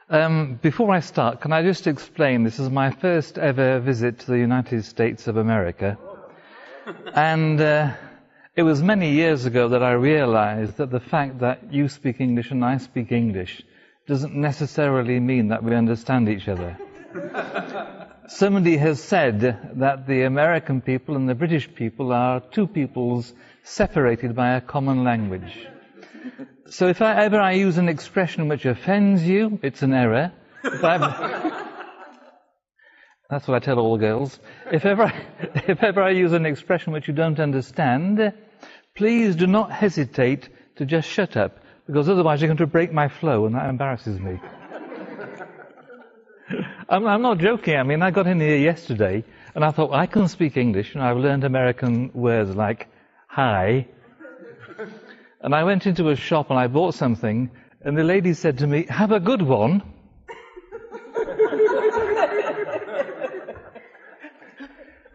Before I start, can I just explain, this is my first ever visit to the United States of America. And it was many years ago that I realized that the fact that you speak English and I speak English doesn't necessarily mean that we understand each other. Somebody has said that the American people and the British people are two peoples separated by a common language. So if I use an expression which offends you, it's an error. That's what I tell all the girls. If ever I use an expression which you don't understand, please do not hesitate to just shut up, because otherwise you're going to break my flow, and that embarrasses me. I'm not joking. I mean, I got in here yesterday, and I thought, I can speak English, and I've learned American words like hi. And I went into a shop and I bought something, and the lady said to me, "Have a good one."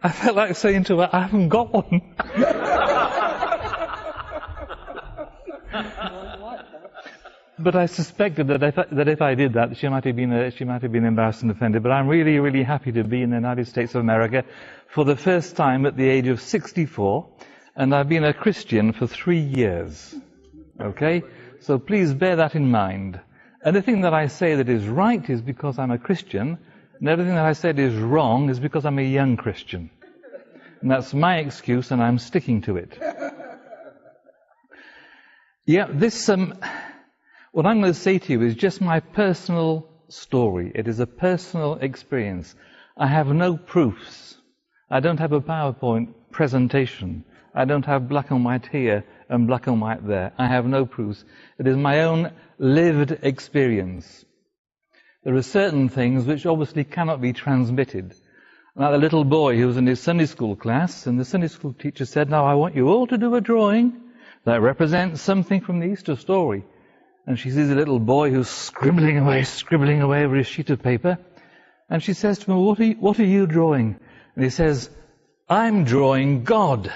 I felt like saying to her, "I haven't got one." But I suspected that if I did that, she might have been embarrassed and offended. But I'm really, really happy to be in the United States of America for the first time at the age of 64. And I've been a Christian for 3 years. Okay? So please bear that in mind. Anything that I say that is right is because I'm a Christian, and everything that I said is wrong is because I'm a young Christian. And that's my excuse, and I'm sticking to it. Yeah, what I'm going to say to you is just my personal story. It is a personal experience. I have no proofs. I don't have a PowerPoint presentation. I don't have black and white here and black and white there. I have no proofs. It is my own lived experience. There are certain things which obviously cannot be transmitted. Like the little boy who was in his Sunday school class, and the Sunday school teacher said, "Now I want you all to do a drawing that represents something from the Easter story." And she sees a little boy who's scribbling away over his sheet of paper. And she says to him, what are you drawing? And he says, "I'm drawing God."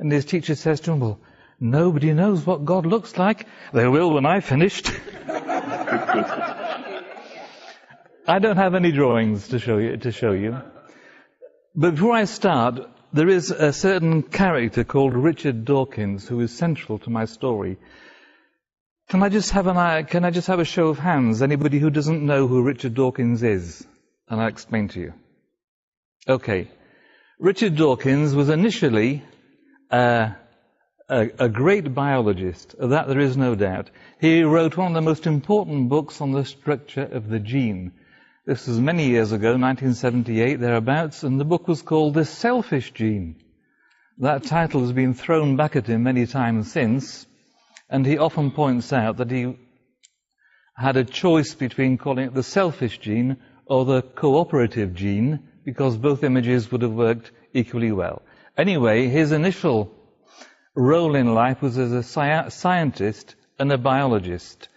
And his teacher says to him, "Well, nobody knows what God looks like." "They will when I've finished." I don't have any drawings to show you. But before I start, there is a certain character called Richard Dawkins who is central to my story. Can I just have a show of hands? Anybody who doesn't know who Richard Dawkins is? And I'll explain to you. Okay. Richard Dawkins was initially a great biologist, of that there is no doubt. He wrote one of the most important books on the structure of the gene. This was many years ago, 1978, thereabouts, and the book was called The Selfish Gene. That title has been thrown back at him many times since, and he often points out that he had a choice between calling it the selfish gene or the cooperative gene, because both images would have worked equally well. Anyway, his initial role in life was as a scientist and a biologist.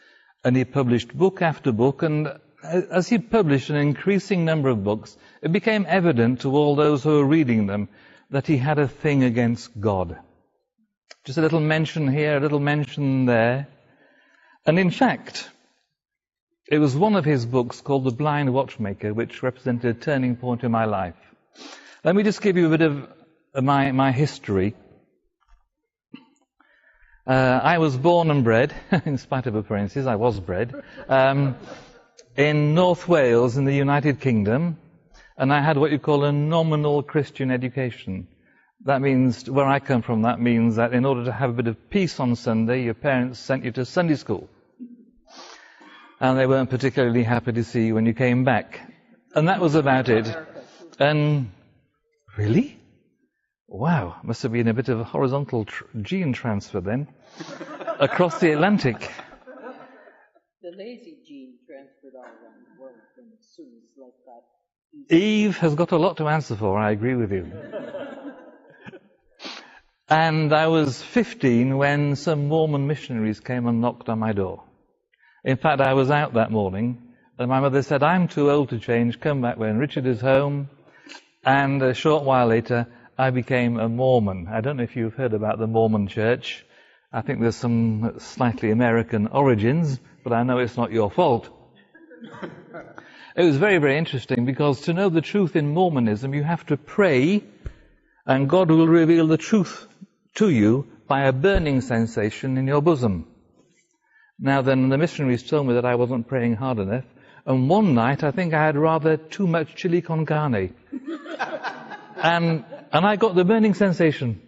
And he published book after book, and as he published an increasing number of books, it became evident to all those who were reading them that he had a thing against God. Just a little mention here, a little mention there. And in fact, it was one of his books called The Blind Watchmaker which represented a turning point in my life. Let me just give you a bit of my history. I was born and bred, in spite of appearances, I was bred, in North Wales in the United Kingdom, and I had what you call a nominal Christian education. That means, where I come from, that means that in order to have a bit of peace on Sunday, your parents sent you to Sunday school. And they weren't particularly happy to see you when you came back. And that was about it. And really? Wow, must have been a bit of a horizontal gene transfer then, across the Atlantic. The lazy gene transferred all around the world from as soon as like that. Eve has got a lot to answer for, I agree with you. And I was 15 when some Mormon missionaries came and knocked on my door. In fact, I was out that morning, and my mother said, "I'm too old to change, come back when Richard is home." And a short while later, I became a Mormon. I don't know if you've heard about the Mormon Church. I think there's some slightly American origins, but I know it's not your fault. It was very, very interesting, because to know the truth in Mormonism, you have to pray, and God will reveal the truth to you by a burning sensation in your bosom. Now then, the missionaries told me that I wasn't praying hard enough, and one night I think I had rather too much chili con carne. and I got the burning sensation.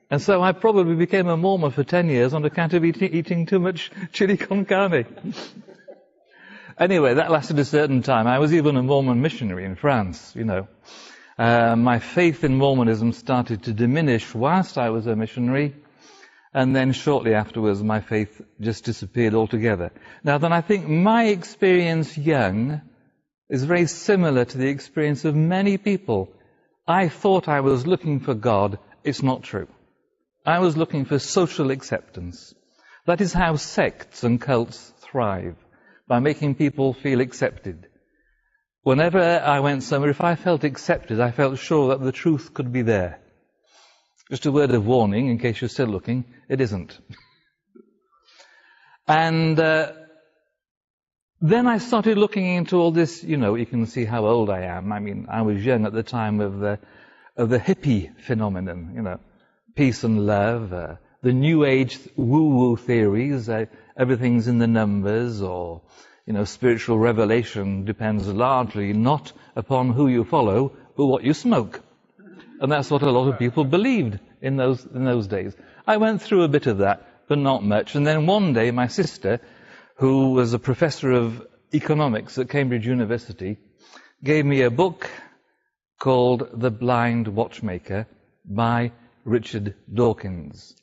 And so I probably became a Mormon for 10 years on account of eating too much chili con carne. Anyway, that lasted a certain time. I was even a Mormon missionary in France, you know. My faith in Mormonism started to diminish whilst I was a missionary, and then shortly afterwards my faith just disappeared altogether. Now then, I think my experience young is very similar to the experience of many people. I thought I was looking for God. It's not true. I was looking for social acceptance. That is how sects and cults thrive, by making people feel accepted. Whenever I went somewhere, if I felt accepted, I felt sure that the truth could be there. Just a word of warning, in case you're still looking, it isn't. And then I started looking into all this, you know, you can see how old I am. I mean, I was young at the time of the hippie phenomenon, you know, peace and love, the New Age woo-woo theories, everything's in the numbers, or, you know, spiritual revelation depends largely not upon who you follow, but what you smoke. And that's what a lot of people believed in those days. I went through a bit of that, but not much. And then one day, my sister, who was a professor of economics at Cambridge University, gave me a book called The Blind Watchmaker by Richard Dawkins.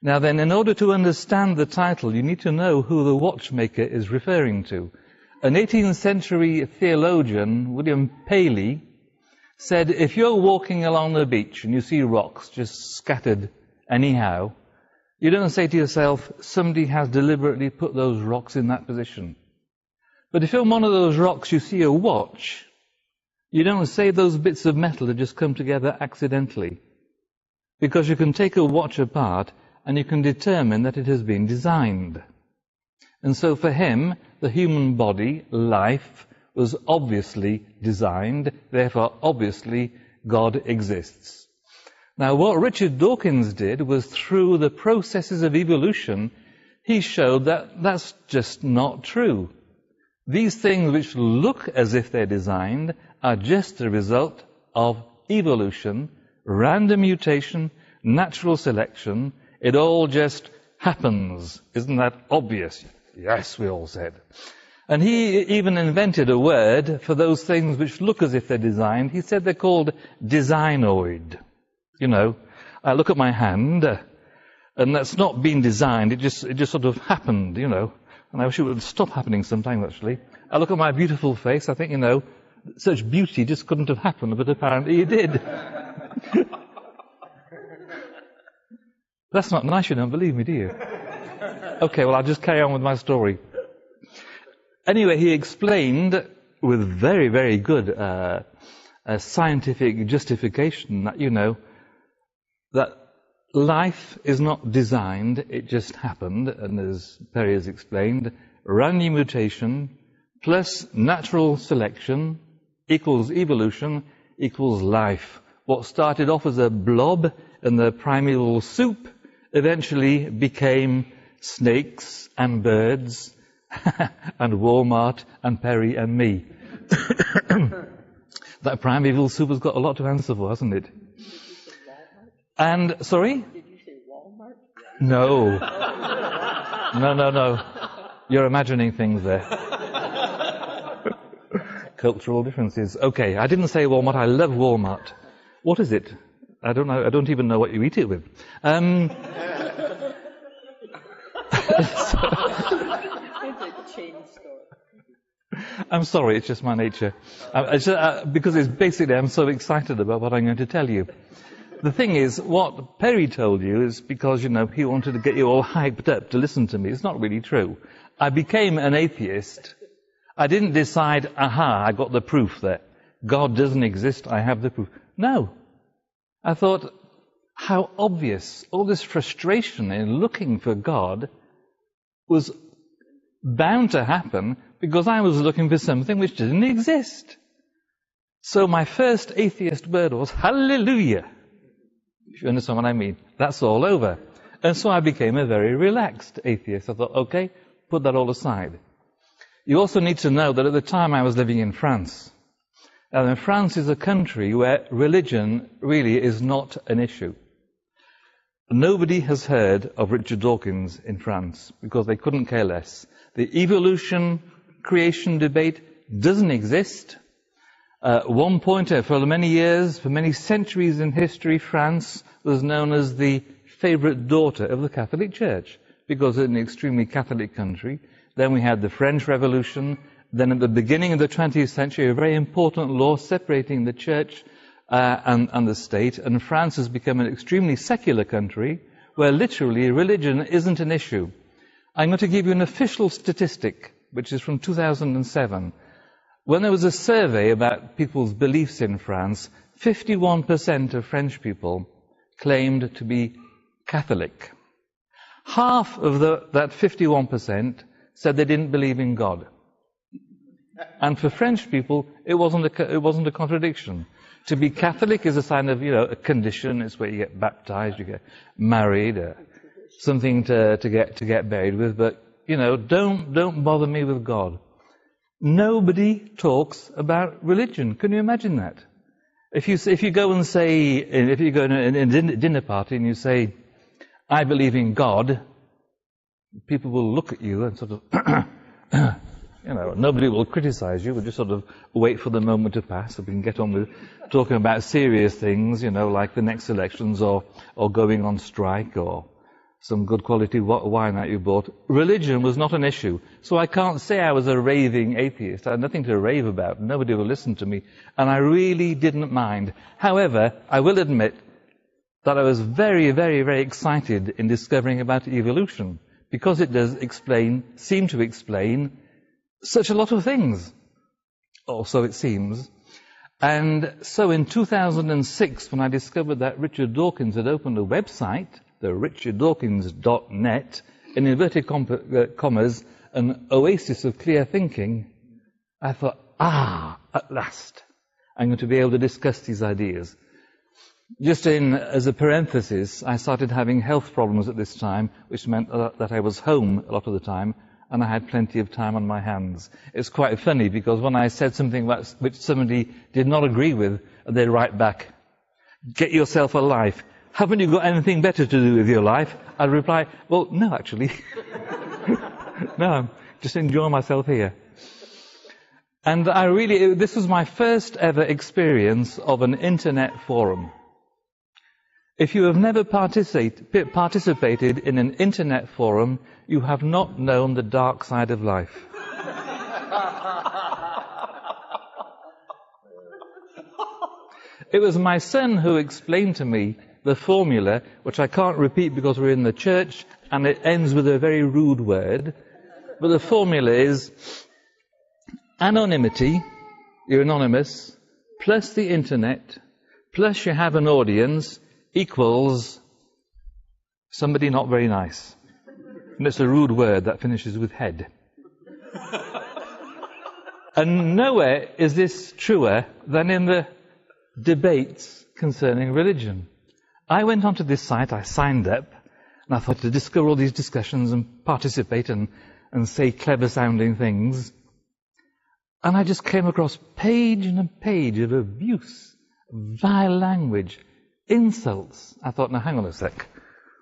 Now then, in order to understand the title, you need to know who the watchmaker is referring to. An 18th century theologian, William Paley, said, if you're walking along the beach and you see rocks just scattered anyhow, you don't say to yourself, somebody has deliberately put those rocks in that position. But if on one of those rocks you see a watch, you don't say those bits of metal have just come together accidentally. Because you can take a watch apart and you can determine that it has been designed. And so for him, the human body, life, was obviously designed, therefore obviously God exists. Now what Richard Dawkins did was, through the processes of evolution, he showed that that's just not true. These things which look as if they're designed are just the result of evolution, random mutation, natural selection. It all just happens. Isn't that obvious? Yes, we all said. And he even invented a word for those things which look as if they're designed. He said they're called designoid. You know, I look at my hand, and that's not been designed. It just sort of happened, you know. And I wish it would stop happening sometimes, actually. I look at my beautiful face. I think, you know, such beauty just couldn't have happened, but apparently it did. That's not nice, you don't believe me, do you? Okay, well, I'll just carry on with my story. Anyway, he explained with very, very good scientific justification that, you know, that life is not designed, it just happened, and as Perry has explained, random mutation plus natural selection equals evolution equals life. What started off as a blob in the primeval soup eventually became snakes and birds and Walmart and Perry and me. That primeval soup has got a lot to answer for, hasn't it? And, sorry? Did you say Walmart? No. No. You're imagining things there. Cultural differences. Okay, I didn't say Walmart. I love Walmart. What is it? I don't know. I don't even know what you eat it with. I'm sorry, it's just my nature. Because it's basically, I'm so excited about what I'm going to tell you. The thing is, what Perry told you is because, you know, he wanted to get you all hyped up to listen to me. It's not really true. I became an atheist. I didn't decide, aha, I got the proof that God doesn't exist, I have the proof. No. I thought, how obvious all this frustration in looking for God was bound to happen because I was looking for something which didn't exist. So my first atheist word was hallelujah. If you understand what I mean. That's all over. And so I became a very relaxed atheist. I thought, okay, put that all aside. You also need to know that at the time I was living in France. And France is a country where religion really is not an issue. Nobody has heard of Richard Dawkins in France because they couldn't care less. The evolution-creation debate doesn't exist. One point, for many years, for many centuries in history, France was known as the favorite daughter of the Catholic Church because it's an extremely Catholic country. Then we had the French Revolution. Then at the beginning of the 20th century, a very important law separating the church and the state. And France has become an extremely secular country where literally religion isn't an issue. I'm going to give you an official statistic, which is from 2007. When there was a survey about people's beliefs in France, 51% of French people claimed to be Catholic. Half of that 51% said they didn't believe in God. And for French people, it wasn't a contradiction. To be Catholic is a sign of, a condition. It's where you get baptized, you get married, something to get buried with. But don't bother me with God. Nobody talks about religion. Can you imagine that? If you go and say, if you go in a dinner party and you say, I believe in God, people will look at you and sort of, nobody will criticize you. We'll just sort of wait for the moment to pass so we can get on with talking about serious things, like the next elections or going on strike or some good quality wine that you bought. Religion was not an issue. So I can't say I was a raving atheist. I had nothing to rave about. Nobody will listen to me. And I really didn't mind. However, I will admit that I was very, very, very excited in discovering about evolution because it does seem to explain such a lot of things. Or so it seems. And so in 2006, when I discovered that Richard Dawkins had opened a website, the richarddawkins.net, in inverted commas, an oasis of clear thinking, I thought, at last, I'm going to be able to discuss these ideas. Just as a parenthesis, I started having health problems at this time, which meant that I was home a lot of the time, and I had plenty of time on my hands. It's quite funny, because when I said something which somebody did not agree with, they'd write back, get yourself a life. Haven't you got anything better to do with your life? I'd reply, well, no, actually. No, I'm just enjoying myself here. And this was my first ever experience of an internet forum. If you have never participated in an internet forum, you have not known the dark side of life. It was my son who explained to me the formula, which I can't repeat because we're in the church, and it ends with a very rude word. But the formula is anonymity, you're anonymous, plus the internet, plus you have an audience, equals somebody not very nice. And it's a rude word that finishes with head. And nowhere is this truer than in the debates concerning religion. I went onto this site, I signed up, and I thought to discover all these discussions and participate and say clever-sounding things. And I just came across page and a page of abuse, vile language, insults. I thought, now hang on a sec.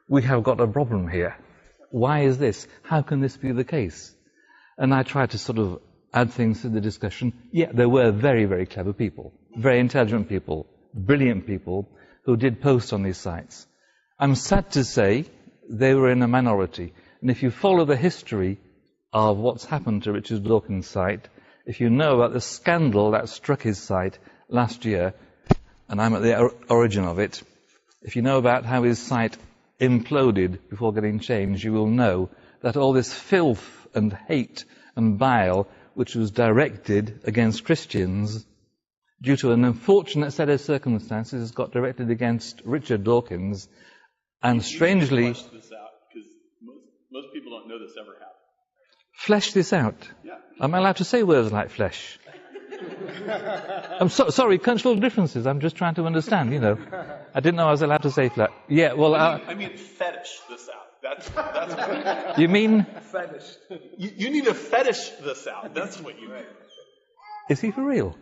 We have got a problem here. Why is this? How can this be the case? And I tried to sort of add things to the discussion. Yeah, there were very, very clever people, very intelligent people, brilliant people who did post on these sites. I'm sad to say they were in a minority. And if you follow the history of what's happened to Richard Dawkins' site, if you know about the scandal that struck his site last year, and I'm at the origin of it, if you know about how his site imploded before getting changed, you will know that all this filth and hate and bile, which was directed against Christians, due to an unfortunate set of circumstances, got directed against Richard Dawkins, and strangely... Flesh this out, because most people don't know this ever happened. flesh this out. Am I allowed to say words like flesh? I'm sorry, cultural differences. I'm just trying to understand, you know. I didn't know I was allowed to say flesh. Yeah, well... I mean fetish this out. That's what you mean? Fetish. You need to fetish this out. That's what you mean. Is he for real?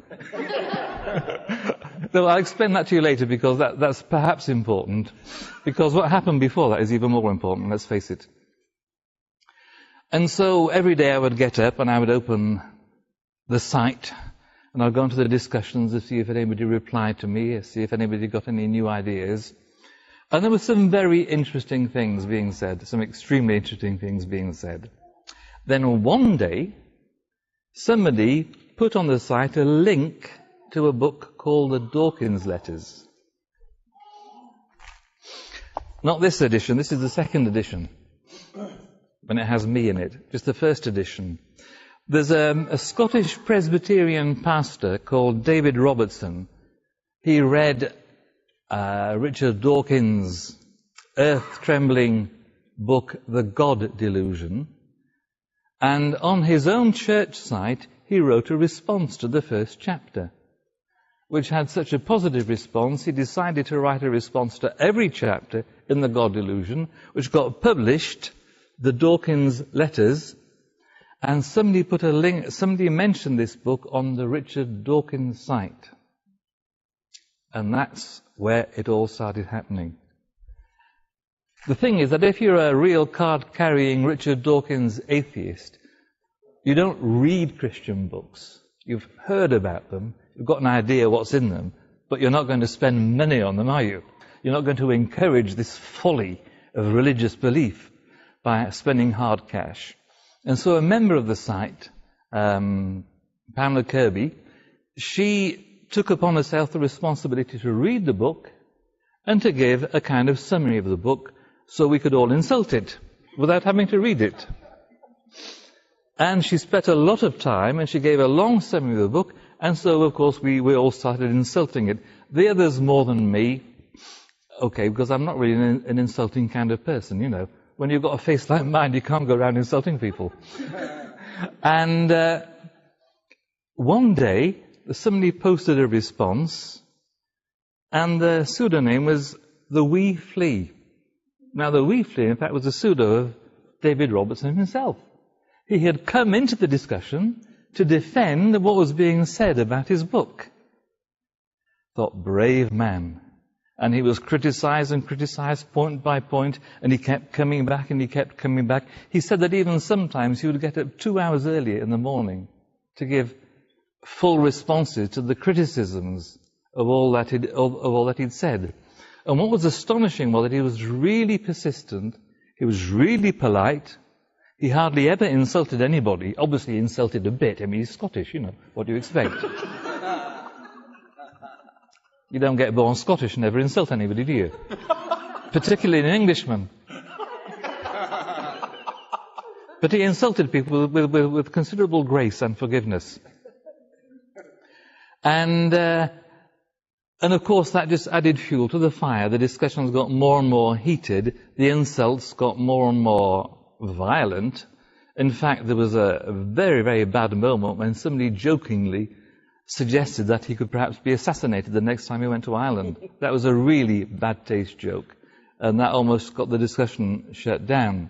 No, I'll explain that to you later, because that's perhaps important. Because what happened before that is even more important, let's face it. And so every day I would get up and I would open the site, and I'd go into the discussions to see if anybody replied to me, see if anybody got any new ideas. And there were some very interesting things being said, some extremely interesting things being said. Then one day, somebody put on the site a link to a book called the Dawkins Letters. Not this edition, this is the second edition, when it has me in it, just the first edition. There's a Scottish Presbyterian pastor called David Robertson. He read Richard Dawkins' earth-trembling book, The God Delusion, and on his own church site he wrote a response to the first chapter, which had such a positive response, he decided to write a response to every chapter in The God Delusion, which got published, the Dawkins Letters, and somebody put a link, somebody mentioned this book on the Richard Dawkins site. And that's where it all started happening. The thing is that if you're a real card-carrying Richard Dawkins atheist, you don't read Christian books. You've heard about them, you've got an idea what's in them, but you're not going to spend money on them, are you? You're not going to encourage this folly of religious belief by spending hard cash. And so a member of the site, Pamela Kirby, she took upon herself the responsibility to read the book and to give a kind of summary of the book so we could all insult it without having to read it. And she spent a lot of time and she gave a long summary of the book, and so of course we all started insulting it. The others more than me, okay, because I'm not really an insulting kind of person, you know. When you've got a face like mine, you can't go around insulting people. And one day, somebody posted a response, and the pseudonym was The Wee Flea. Now, the Wee Flea, in fact, was a pseudo of David Robertson himself. He had come into the discussion to defend what was being said about his book. Thought, brave man. And he was criticized and criticized point by point, and he kept coming back and he kept coming back. He said that even sometimes he would get up 2 hours earlier in the morning to give full responses to the criticisms of all that he'd said. And what was astonishing was that he was really persistent, he was really polite, he hardly ever insulted anybody. Obviously he insulted a bit. I mean, he's Scottish, you know, what do you expect? You don't get born Scottish and never insult anybody, do you? Particularly an Englishman. But he insulted people with considerable grace and forgiveness. And of course that just added fuel to the fire. The discussions got more and more heated. The insults got more and more violent. In fact, there was a very, very bad moment when somebody jokingly suggested that he could perhaps be assassinated the next time he went to Ireland. That was a really bad taste joke. And that almost got the discussion shut down.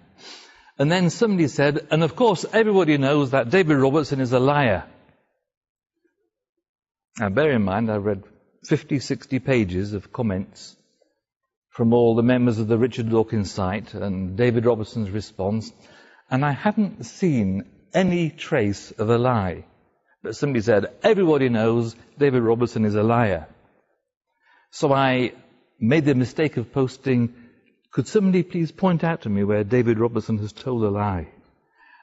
And then somebody said, and of course everybody knows that David Robertson is a liar. Now bear in mind, I've read 50, 60 pages of comments from all the members of the Richard Dawkins site and David Robertson's response, and I hadn't seen any trace of a lie. But somebody said, everybody knows David Robertson is a liar. So I made the mistake of posting, could somebody please point out to me where David Robertson has told a lie?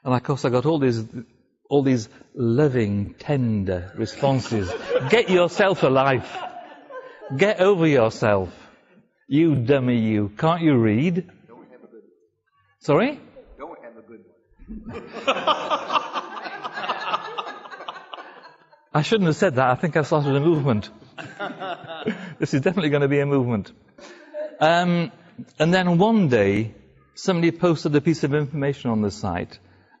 And of course I got all these loving, tender responses. Get yourself a life. Get over yourself. You dummy you. Can't you read? Don't have a good one. Sorry? Don't have a good one. I shouldn't have said that. I think I started a movement. This is definitely going to be a movement. And then one day, somebody posted a piece of information on the site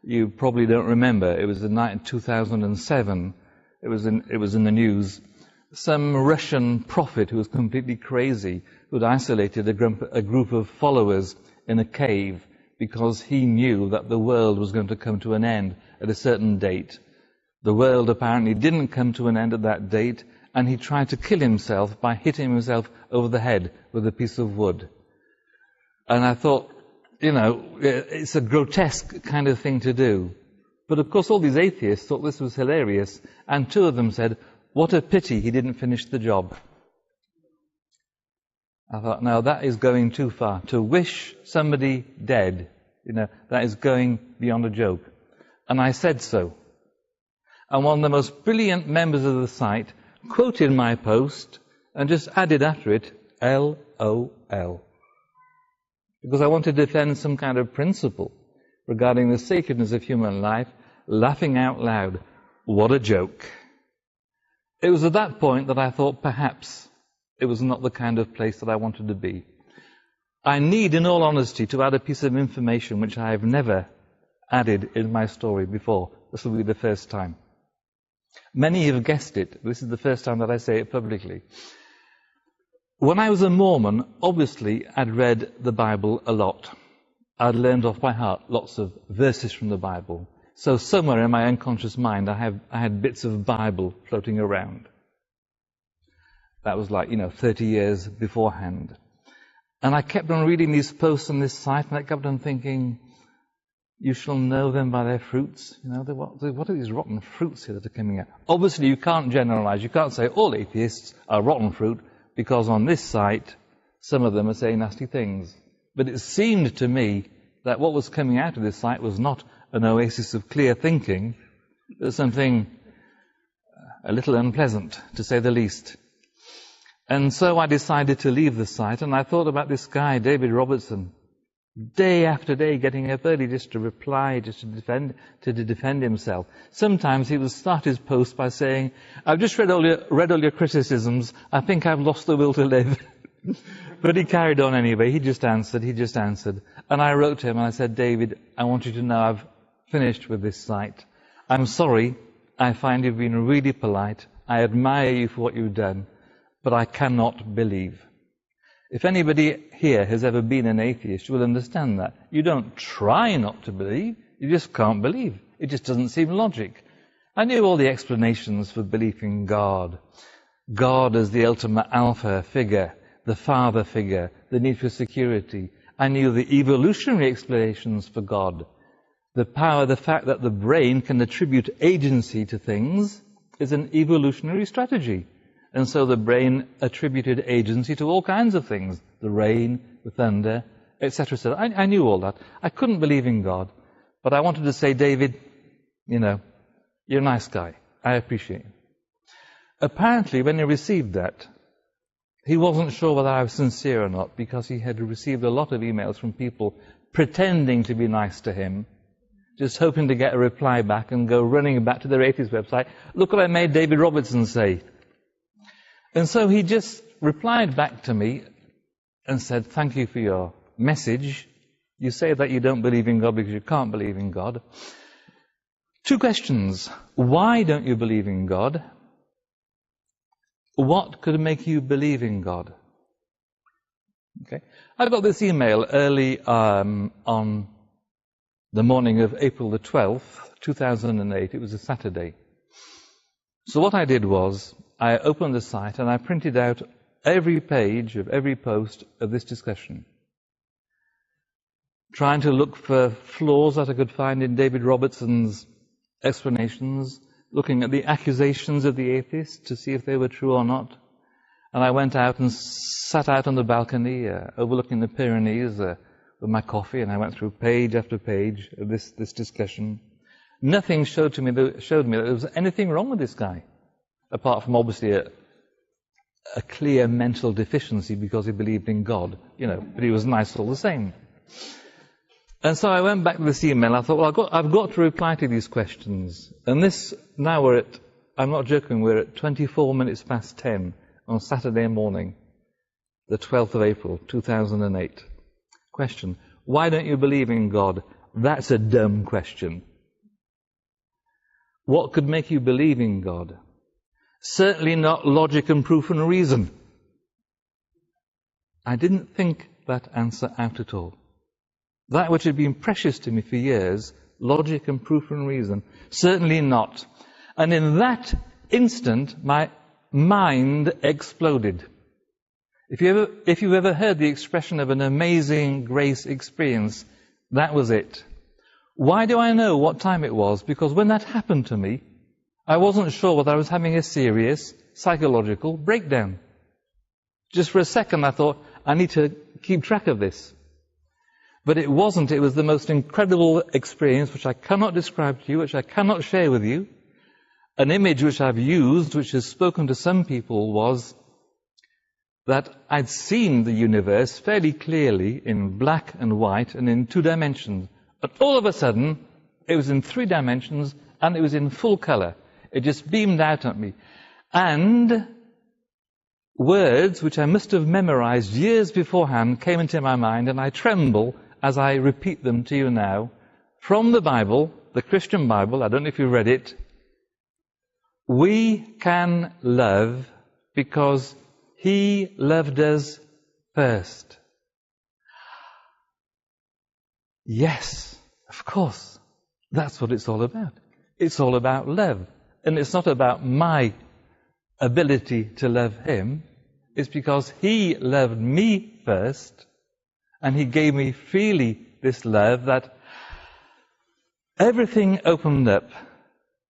You probably don't remember. It was in 2007. It was in the news. Some Russian prophet who was completely crazy, who had isolated a group of followers in a cave because he knew that the world was going to come to an end at a certain date. The world apparently didn't come to an end at that date, and he tried to kill himself by hitting himself over the head with a piece of wood. And I thought, it's a grotesque kind of thing to do. But of course all these atheists thought this was hilarious, and two of them said, what a pity he didn't finish the job. I thought, no, that is going too far. To wish somebody dead, that is going beyond a joke. And I said so. And one of the most brilliant members of the site quoted my post and just added after it, LOL. Because I wanted to defend some kind of principle regarding the sacredness of human life, laughing out loud. What a joke. It was at that point that I thought perhaps it was not the kind of place that I wanted to be. I need, in all honesty, to add a piece of information which I have never added in my story before. This will be the first time. Many have guessed it. This is the first time that I say it publicly. When I was a Mormon, obviously I'd read the Bible a lot. I'd learned off by heart lots of verses from the Bible. So somewhere in my unconscious mind I had bits of Bible floating around. That was 30 years beforehand. And I kept on reading these posts on this site, and I kept on thinking, you shall know them by their fruits. What are these rotten fruits here that are coming out? Obviously you can't generalize. You can't say all atheists are rotten fruit, because on this site some of them are saying nasty things. But it seemed to me that what was coming out of this site was not an oasis of clear thinking. It was something a little unpleasant, to say the least. And so I decided to leave the site, and I thought about this guy, David Robertson, day after day getting up early just to reply, just to defend himself. Sometimes he would start his post by saying, I've just read all your criticisms, I think I've lost the will to live. But he carried on anyway, he just answered. And I wrote to him and I said, David, I want you to know I've finished with this site. I'm sorry, I find you've been really polite, I admire you for what you've done, but I cannot believe. If anybody here has ever been an atheist, you will understand that. You don't try not to believe, you just can't believe. It just doesn't seem logic. I knew all the explanations for belief in God. God as the ultimate alpha figure, the father figure, the need for security. I knew the evolutionary explanations for God. The fact that the brain can attribute agency to things is an evolutionary strategy. And so the brain attributed agency to all kinds of things. The rain, the thunder, etc. I knew all that. I couldn't believe in God. But I wanted to say, David, you're a nice guy. I appreciate you. Apparently, when he received that, he wasn't sure whether I was sincere or not, because he had received a lot of emails from people pretending to be nice to him, just hoping to get a reply back and go running back to their atheist website. Look what I made David Robertson say. And so he just replied back to me and said, thank you for your message. You say that you don't believe in God because you can't believe in God. 2 questions. Why don't you believe in God? What could make you believe in God? Okay. I got this email early on the morning of April the 12th, 2008. It was a Saturday. So what I did was, I opened the site and I printed out every page of every post of this discussion, trying to look for flaws that I could find in David Robertson's explanations, looking at the accusations of the atheists to see if they were true or not. And I went out and sat out on the balcony overlooking the Pyrenees with my coffee, and I went through page after page of this discussion. Nothing showed me that there was anything wrong with this guy, apart from obviously a clear mental deficiency because he believed in God, but he was nice all the same. And so I went back to this email. I thought, well, I've got to reply to these questions. And now I'm not joking, we're at 24 minutes past 10 on Saturday morning, the 12th of April, 2008. Question, why don't you believe in God? That's a dumb question. What could make you believe in God? Certainly not logic and proof and reason. I didn't think that answer out at all. That which had been precious to me for years, logic and proof and reason, certainly not. And in that instant, my mind exploded. If you've ever heard the expression of an amazing grace experience, that was it. Why do I know what time it was? Because when that happened to me, I wasn't sure whether I was having a serious psychological breakdown. Just for a second I thought, I need to keep track of this. But it wasn't. It was the most incredible experience, which I cannot describe to you, which I cannot share with you. An image which I've used, which has spoken to some people, was that I'd seen the universe fairly clearly in black and white and in 2 dimensions. But all of a sudden, it was in 3 dimensions and it was in full color. It just beamed out at me. And words which I must have memorized years beforehand came into my mind, and I tremble as I repeat them to you now. From the Bible, the Christian Bible, I don't know if you read it. We can love because He loved us first. Yes, of course. That's what it's all about. It's all about love. And it's not about my ability to love Him. It's because He loved me first, and He gave me freely this love that everything opened up.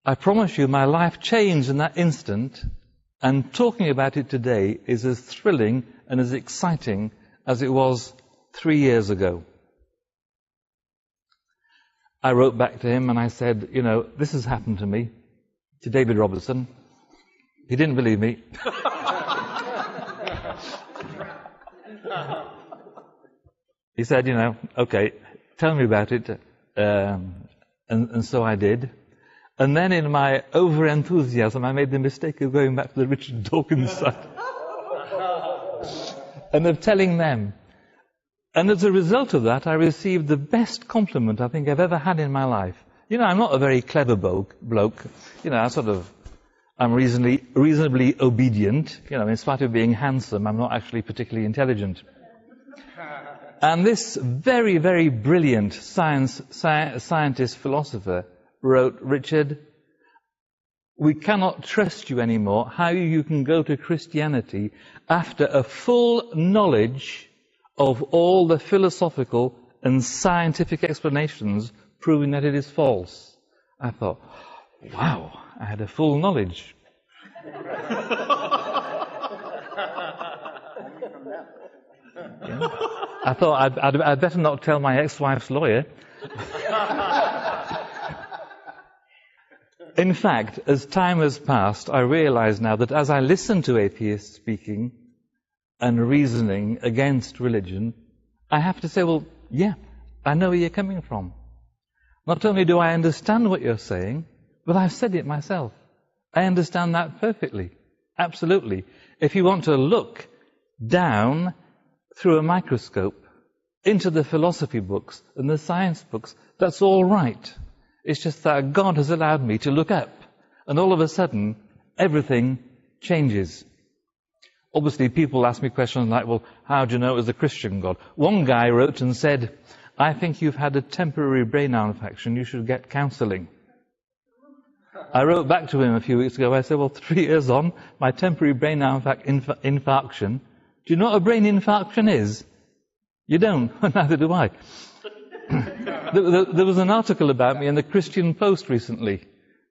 I promise you, my life changed in that instant, and talking about it today is as thrilling and as exciting as it was 3 years ago. I wrote back to him and I said, you know, this has happened to me, to David Robertson. He didn't believe me. He said, you know, okay, tell me about it. And so I did. And then in my over-enthusiasm, I made the mistake of going back to the Richard Dawkins side. And of telling them. And as a result of that, I received the best compliment I think I've ever had in my life. You know, I'm not a very clever bloke. You know, I'm reasonably obedient. You know, in spite of being handsome, I'm not actually particularly intelligent. And this very, very brilliant scientist, philosopher, wrote, Richard, we cannot trust you anymore. How you can go to Christianity after a full knowledge of all the philosophical and scientific explanations proving that it is false. I thought, wow, I had a full knowledge. Yeah. I thought I'd better not tell my ex-wife's lawyer. In fact, as time has passed, I realize now that as I listen to atheists speaking and reasoning against religion, I have to say, well, yeah, I know where you're coming from. Not only do I understand what you're saying, but I've said it myself. I understand that perfectly. Absolutely. If you want to look down through a microscope into the philosophy books and the science books, that's all right. It's just that God has allowed me to look up, and all of a sudden, everything changes. Obviously, people ask me questions like, well, how do you know it was a Christian God? One guy wrote and said, I think you've had a temporary brain infection, you should get counselling. I wrote back to him a few weeks ago, I said, well, 3 years on, my temporary brain infarction. Do you know what a brain infarction is? You don't, neither do I. There was an article about me in the Christian Post recently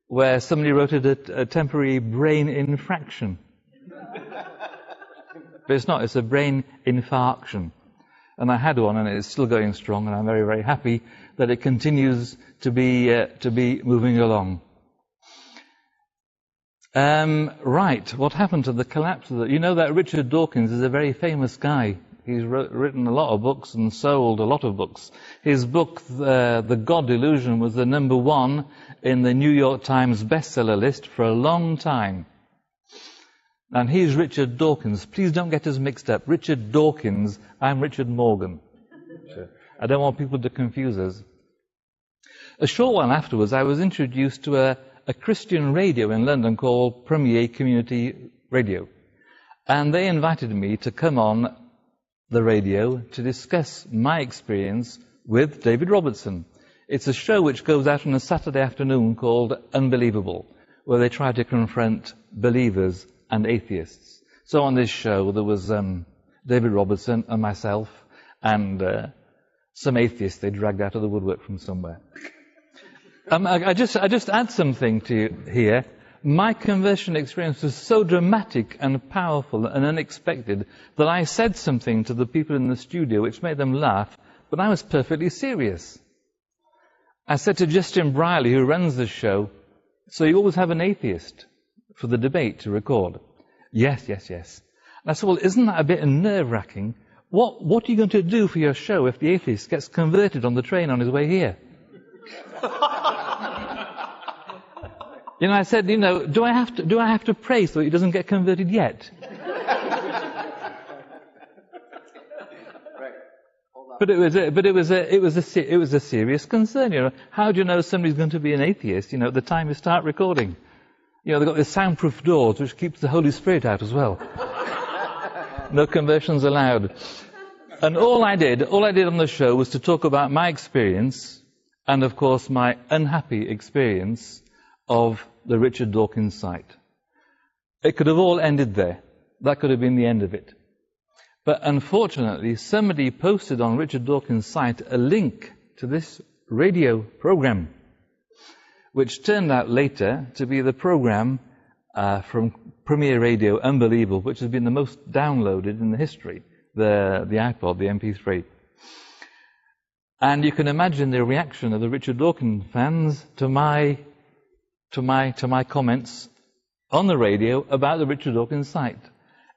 where somebody wrote it a temporary brain infraction. But it's not, it's a brain infarction. And I had one and it's still going strong, and I'm very, very happy that it continues to be moving along. Right, what happened to the collapse of you know that Richard Dawkins is a very famous guy. He's written a lot of books and sold a lot of books. His book, The God Delusion, was the #1 in the New York Times bestseller list for a long time. And he's Richard Dawkins. Please don't get us mixed up. Richard Dawkins, I'm Richard Morgan. I don't want people to confuse us. A short while afterwards, I was introduced to a Christian radio in London called Premier Community Radio. And they invited me to come on the radio to discuss my experience with David Robertson. It's a show which goes out on a Saturday afternoon called Unbelievable, where they try to confront believers and atheists. So on this show there was David Robertson and myself and some atheists they dragged out of the woodwork from somewhere. I just add something to you here. My conversion experience was so dramatic and powerful and unexpected that I said something to the people in the studio which made them laugh, but I was perfectly serious. I said to Justin Briley, who runs the show, "So you always have an atheist for the debate to record?" Yes. And I said, "Well, isn't that a bit nerve-wracking? What are you going to do for your show if the atheist gets converted on the train on his way here?" I said, do I have to pray so he doesn't get converted yet? But it was a serious concern. How do you know somebody's going to be an atheist? At the time you start recording. They've got these soundproof doors which keeps the Holy Spirit out as well. No conversions allowed. And all I did on the show was to talk about my experience, and of course my unhappy experience of the Richard Dawkins site. It could have all ended there. That could have been the end of it. But unfortunately, somebody posted on Richard Dawkins' site a link to this radio program, which turned out later to be the program from Premier Radio, Unbelievable, which has been the most downloaded in the history, the iPod, the MP3. And you can imagine the reaction of the Richard Dawkins fans to my comments on the radio about the Richard Dawkins site.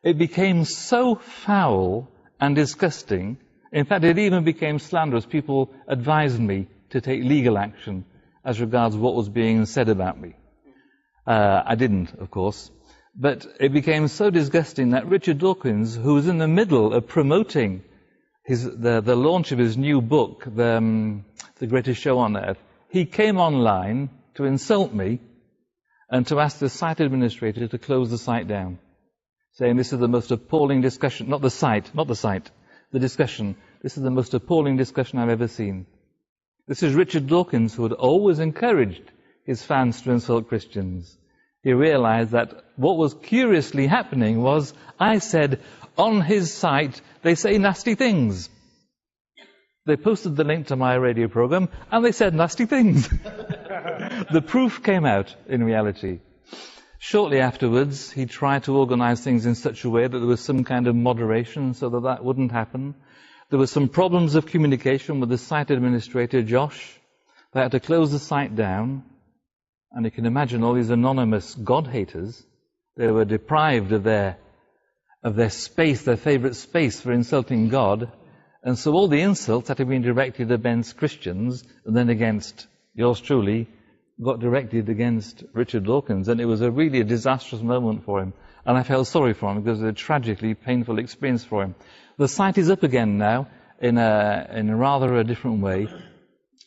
It became so foul and disgusting. In fact, it even became slanderous. People advised me to take legal action as regards what was being said about me. I didn't, of course. But it became so disgusting that Richard Dawkins, who was in the middle of promoting the launch of his new book, The Greatest Show on Earth, he came online to insult me and to ask the site administrator to close the site down, saying this is the most appalling discussion, not the site, the discussion. This is the most appalling discussion I've ever seen. This is Richard Dawkins, who had always encouraged his fans to insult Christians. He realized that what was curiously happening was, I said, on his site, they say nasty things. They posted the link to my radio program, and they said nasty things. The proof came out in reality. Shortly afterwards, he tried to organize things in such a way that there was some kind of moderation so that that wouldn't happen. There were some problems of communication with the site administrator, Josh. They had to close the site down. And you can imagine all these anonymous God-haters. They were deprived of their space, their favorite space for insulting God. And so all the insults that had been directed against Christians, and then against yours truly, got directed against Richard Dawkins. And it was really a disastrous moment for him. And I felt sorry for him because it was a tragically painful experience for him. The site is up again now in a rather a different way.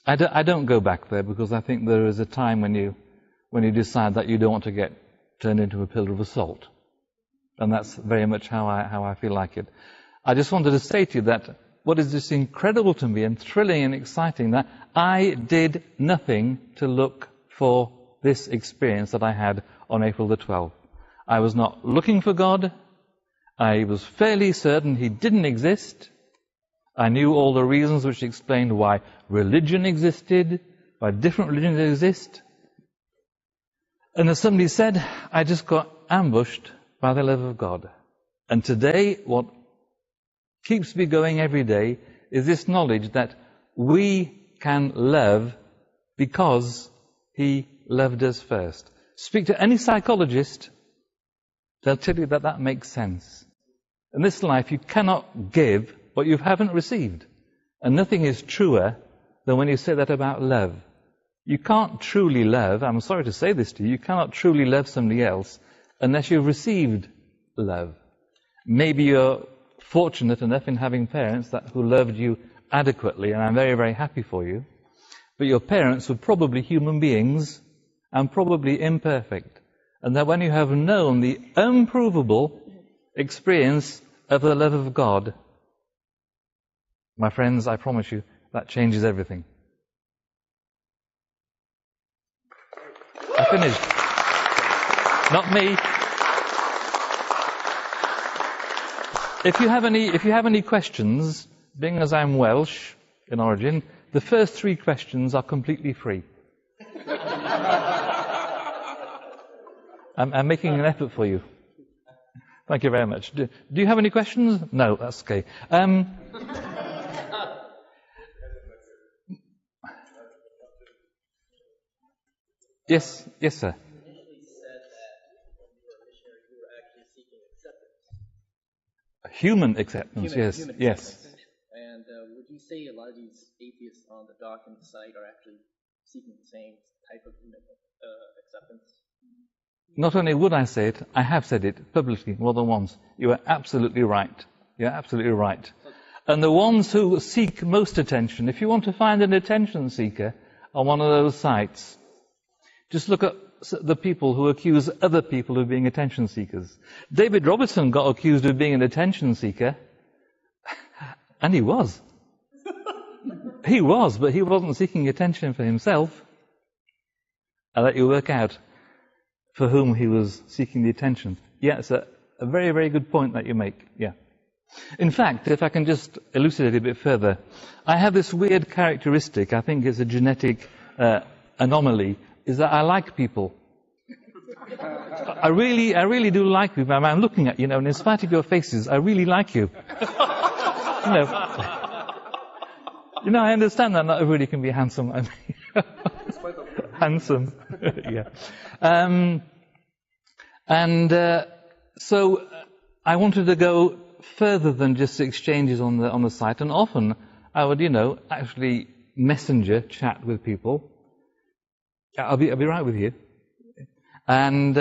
I don't go back there because I think there is a time when you decide that you don't want to get turned into a pillar of salt. And that's very much how I feel like it. I just wanted to say to you that what is just incredible to me and thrilling and exciting, that I did nothing to look for this experience that I had on April the 12th. I was not looking for God. I was fairly certain He didn't exist. I knew all the reasons which explained why religion existed, why different religions exist. And as somebody said, I just got ambushed by the love of God. And today, what keeps me going every day is this knowledge that we can love because He loved us first. Speak to any psychologist, they'll tell you that that makes sense. In this life, you cannot give what you haven't received. And nothing is truer than when you say that about love. You can't truly love, I'm sorry to say this to you cannot truly love somebody else unless you've received love. Maybe you're fortunate enough in having parents who loved you adequately, and I'm very, very happy for you. But your parents were probably human beings, and probably imperfect. And that when you have known the unprovable experience of the love of God, my friends, I promise you, that changes everything. I finished. Not me. If you have any questions, being as I'm Welsh in origin, the first 3 questions are completely free. I'm making an effort for you. Thank you very much. Do you have any questions? No, that's okay. Yes, sir. You initially said that when you were a missionary, you were actually seeking acceptance. Human acceptance, yes. Human yes. acceptance. And would you say a lot of these atheists on the Dawkins site are actually seeking the same type of human acceptance? Not only would I say it, I have said it publicly more than once. You are absolutely right. You're absolutely right. And the ones who seek most attention, if you want to find an attention seeker on one of those sites, just look at the people who accuse other people of being attention seekers. David Robertson got accused of being an attention seeker, and he was. He was, but he wasn't seeking attention for himself. I'll let you work out for whom he was seeking the attention. Yeah, it's a very, very good point that you make. Yeah. In fact, if I can just elucidate a bit further, I have this weird characteristic, I think it's a genetic anomaly, is that I like people. I really do like people. I'm looking at you, and in spite of your faces, I really like you. I understand that not everybody can be handsome. Handsome, yeah. So I wanted to go further than just exchanges on the site, and often I would, actually messenger chat with people. I'll be right with you. And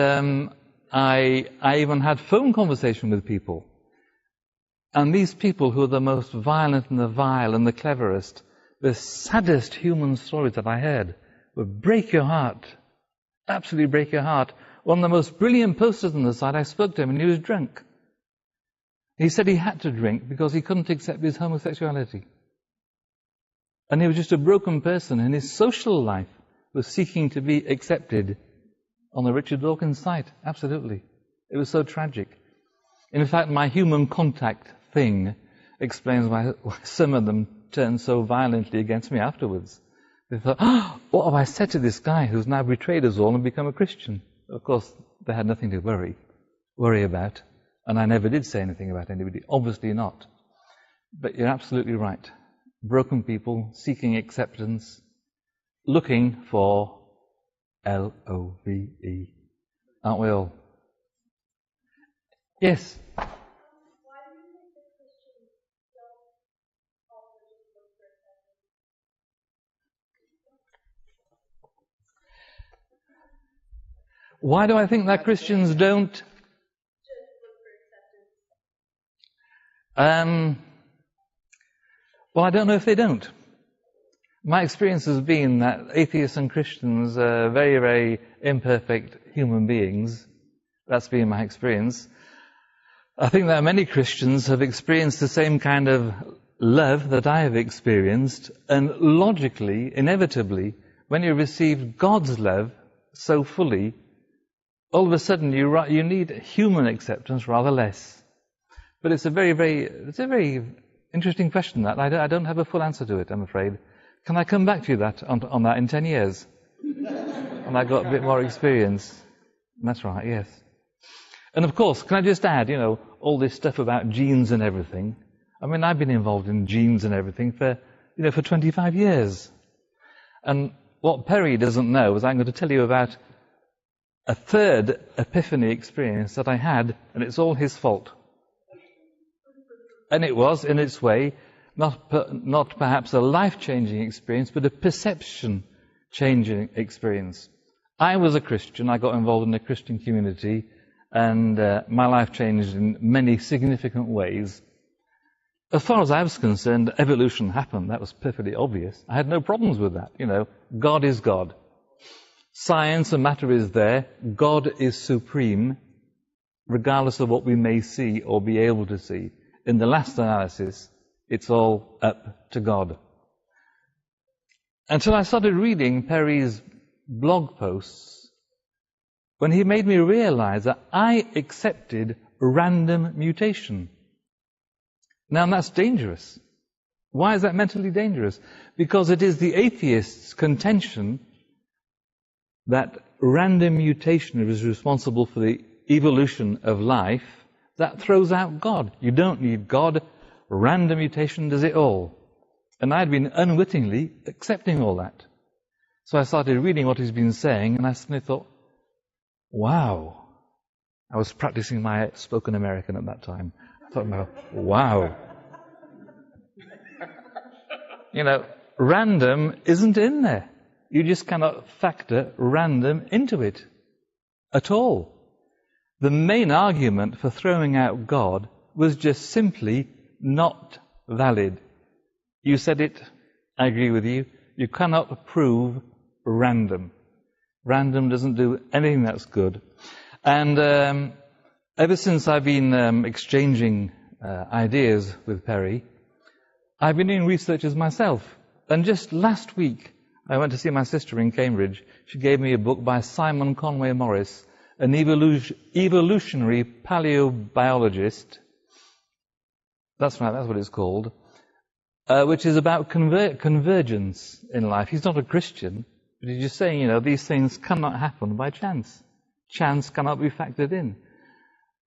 I even had phone conversation with people. And these people who are the most violent and the vile and the cleverest, the saddest human stories that I heard would break your heart. Absolutely break your heart. One of the most brilliant posters on the site, I spoke to him and he was drunk. He said he had to drink because he couldn't accept his homosexuality. And he was just a broken person, and his social life was seeking to be accepted on the Richard Dawkins site. Absolutely. It was so tragic. In fact, my human contact thing explains why some of them turned so violently against me afterwards. They thought, what have I said to this guy who's now betrayed us all and become a Christian? Of course, they had nothing to worry about. And I never did say anything about anybody. Obviously not. But you're absolutely right. Broken people seeking acceptance, looking for L-O-V-E. Aren't we all? Yes? Why do you think that Christians don't offer Jesus for acceptance? Why do I think that Christians don't? Just look for acceptance. Well, I don't know if they don't. My experience has been that atheists and Christians are very, very imperfect human beings. That's been my experience. I think that many Christians have experienced the same kind of love that I have experienced, and logically, inevitably, when you receive God's love so fully, all of a sudden you need human acceptance rather less. But it's a very interesting question that I don't have a full answer to it, I'm afraid. Can I come back to you on that in 10 years? And I got a bit more experience. That's right, yes. And of course, can I just add, all this stuff about genes and everything. I mean, I've been involved in genes and everything for 25 years. And what Perry doesn't know is I'm going to tell you about a third epiphany experience that I had, and it's all his fault. And it was, in its way, not perhaps a life-changing experience, but a perception-changing experience. I was a Christian. I got involved in a Christian community, and my life changed in many significant ways. As far as I was concerned, evolution happened. That was perfectly obvious. I had no problems with that. God is God. Science and matter is there. God is supreme, regardless of what we may see or be able to see. In the last analysis, it's all up to God. Until I started reading Perry's blog posts, when he made me realize that I accepted random mutation. Now that's dangerous. Why is that mentally dangerous? Because it is the atheist's contention that random mutation is responsible for the evolution of life that throws out God. You don't need God. Random mutation does it all. And I'd been unwittingly accepting all that. So I started reading what he's been saying, and I suddenly thought, wow. I was practicing my spoken American at that time. I thought, wow. You know, random isn't in there. You just cannot factor random into it at all. The main argument for throwing out God was just simply not valid. You said it, I agree with you. You cannot prove random. Random doesn't do anything that's good. And ever since I've been exchanging ideas with Perry, I've been doing researches myself. And just last week, I went to see my sister in Cambridge. She gave me a book by Simon Conway Morris, an evolutionary paleobiologist. That's right, that's what it's called. Which is about convergence in life. He's not a Christian, but he's just saying, you know, these things cannot happen by chance. Chance cannot be factored in.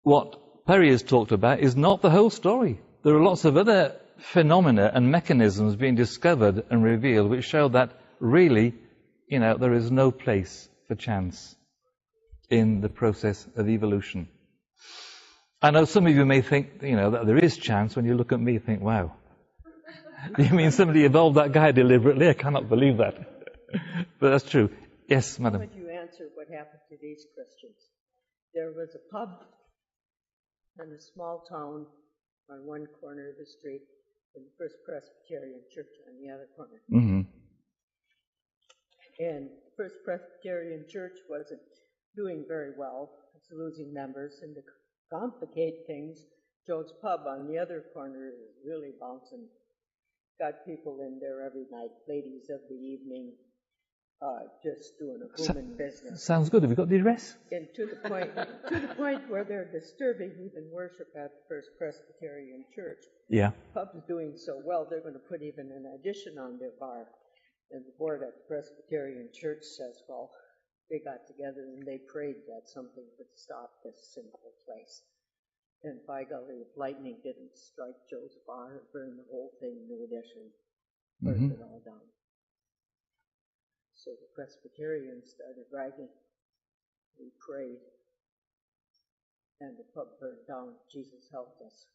What Perry has talked about is not the whole story. There are lots of other phenomena and mechanisms being discovered and revealed which show that really, you know, there is no place for chance in the process of evolution. I know some of you may think, you know, that there is chance. When you look at me, you think, wow. You mean somebody evolved that guy deliberately? I cannot believe that. But that's true. Yes, madam. How would you answer what happened to these Christians? There was a pub in a small town on one corner of the street and the First Presbyterian Church on the other corner. Mm-hmm. And the First Presbyterian Church wasn't doing very well. It's losing members. And to complicate things, Joe's Pub on the other corner is really bouncing. Got people in there every night, ladies of the evening, just doing a booming business. Sounds good. Have you got the address? And to the point where they're disturbing even worship at the First Presbyterian Church. Yeah. The pub's doing so well, they're going to put even an addition on their bar. And the board at the Presbyterian Church says, well, they got together and they prayed that something would stop this sinful place. And by golly, if lightning didn't strike Joe's bar and burn the whole thing, new addition, burnt it all down. So the Presbyterians started bragging. We prayed, and the pub burned down. Jesus helped us.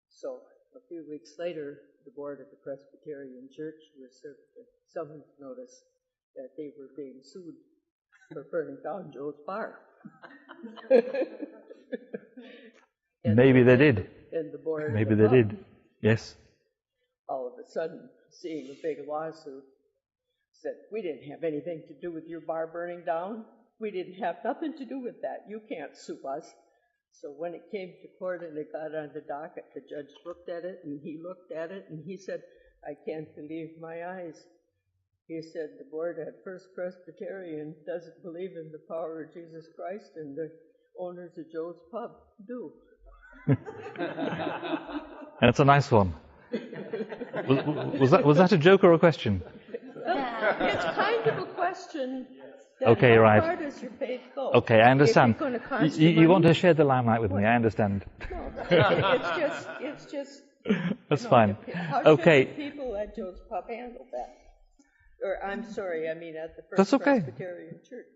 So a few weeks later, the board of the Presbyterian Church was served a summons notice that they were being sued for burning down Joe's bar. Maybe they did. And the board Maybe they did. Yes. All of a sudden, seeing a big lawsuit, said, we didn't have anything to do with your bar burning down. We didn't have nothing to do with that. You can't sue us. So when it came to court and it got on the docket, the judge looked at it and he looked at it and he said, I can't believe my eyes. He said, the board at First Presbyterian doesn't believe in the power of Jesus Christ, and the owners of Joe's Pub do. That's a nice one. Was that a joke or a question? It's kind of a question. Okay, how right. far does your faith go? Okay, I understand. If it's going to cost You want to money, share the limelight with me, I understand. No, it's just. That's fine. How Okay. should the people at Joe's Pub handle that? Or I'm sorry, I mean at the First That's okay. Presbyterian Church.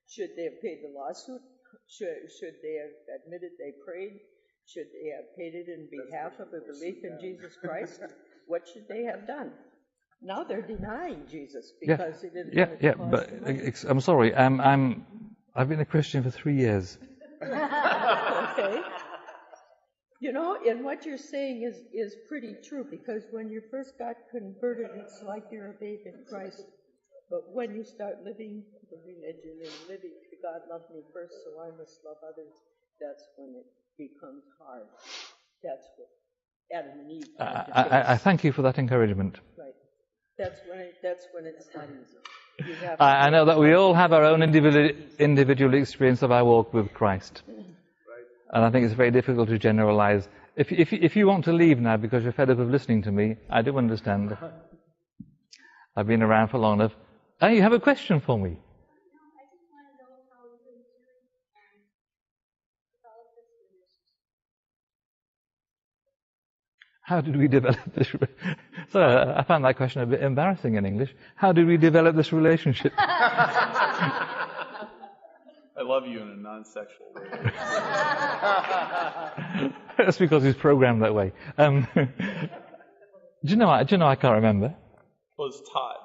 Should they have paid the lawsuit? Should they have admitted they prayed? Should they have paid it in behalf of a belief in Jesus Christ? What should they have done? Now they're denying Jesus because it didn't. Yeah, but I'm sorry. I've been a Christian for 3 years. Okay. You know, and what you're saying is pretty true, because when you first got converted, it's like you're a babe in Christ. But when you start living the religion and living to God loved me first, so I must love others, that's when it becomes hard. That's what Adam and Eve had to face. I thank you for that encouragement. Right. That's when it's hard. You have to I know that we all have our own individual experience of our walk with Christ. And I think it's very difficult to generalize. If you want to leave now because you're fed up of listening to me, I do understand. I've been around for long enough. Oh, you have a question for me? No, I just want to know how you and Terry developed this relationship. How did we develop this? So I found that question a bit embarrassing in English. How did we develop this relationship? I love you in a non-sexual way. That's because he's programmed that way. Do you know? I can't remember. Well, it's Todd.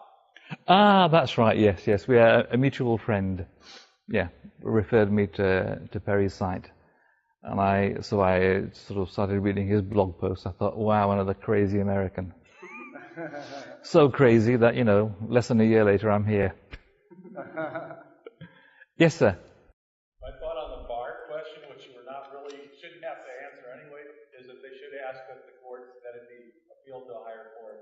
Ah, that's right. Yes. We are a mutual friend. Yeah, referred me to Perry's site, and I sort of started reading his blog posts. I thought, wow, another crazy American. So crazy that less than a year later, I'm here. Yes, sir. My thought on the bar question, which you shouldn't have to answer anyway, is that they should ask of the courts that it be appealed to a higher court.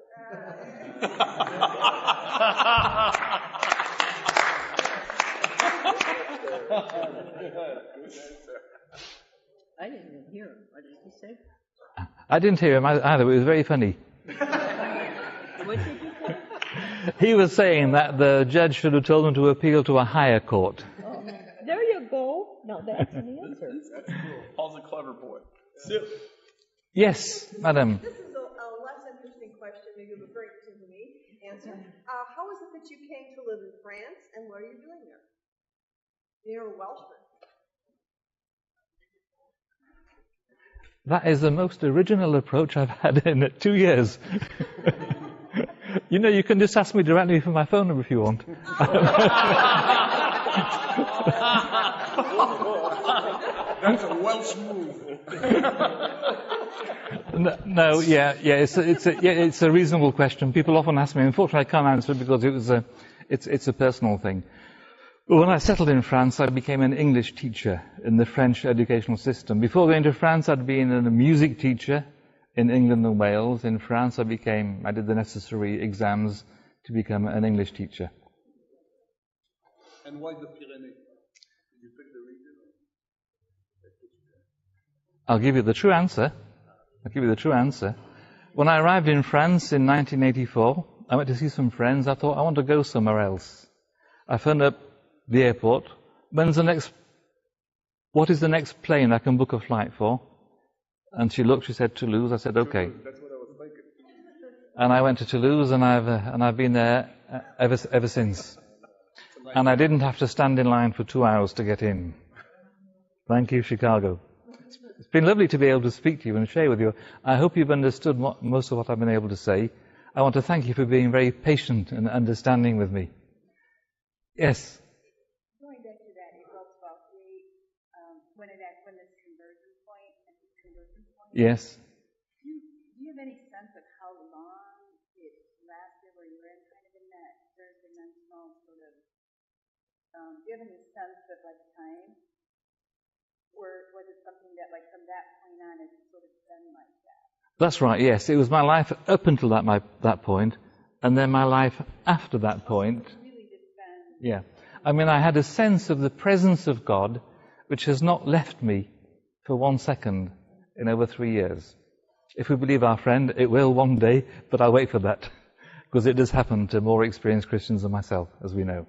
I didn't even hear him. What did he say? I didn't hear him either. It was very funny. What did he say? He was saying that the judge should have told him to appeal to a higher court. Oh, there you go. Now that's an answer. That's cool. Paul's a clever boy. Sue. Yes, madam. This is a less interesting question, maybe a very interesting to me answer. How is it that you came to live in France, and what are you doing there? You're a Welshman. That is the most original approach I've had in 2 years. You can just ask me directly for my phone number if you want. That's a Welsh move. No, it's a reasonable question. People often ask me. Unfortunately, I can't answer it because it's a personal thing. But when I settled in France, I became an English teacher in the French educational system. Before going to France, I'd been a music teacher in England and Wales. In France, I did the necessary exams to become an English teacher. And why the Pyrenees? Did you pick the region? I'll give you the true answer. When I arrived in France in 1984, I went to see some friends. I thought, I want to go somewhere else. I phoned up the airport. What is the next plane I can book a flight for? And she looked, she said Toulouse. I said, okay. That's what I was thinking. And I went to Toulouse, and I've been there ever since. And I didn't have to stand in line for 2 hours to get in. Thank you, Chicago. It's been lovely to be able to speak to you and share with you. I hope you've understood most of what I've been able to say. I want to thank you for being very patient and understanding with me. Yes. Going back to that April 12th date, when this conversion point. Yes. Do you have any sense of how long it lasted, where you were kind of in that third dimensional sort of? Do you have any sense of time, or was it something that from that point on it's sort of been like that? That's right. Yes, it was my life up until that point, and then my life after that point. Really just been. Yeah. I had a sense of the presence of God, which has not left me for 1 second in over 3 years. If we believe our friend, it will one day, but I'll wait for that, because it does happen to more experienced Christians than myself, as we know.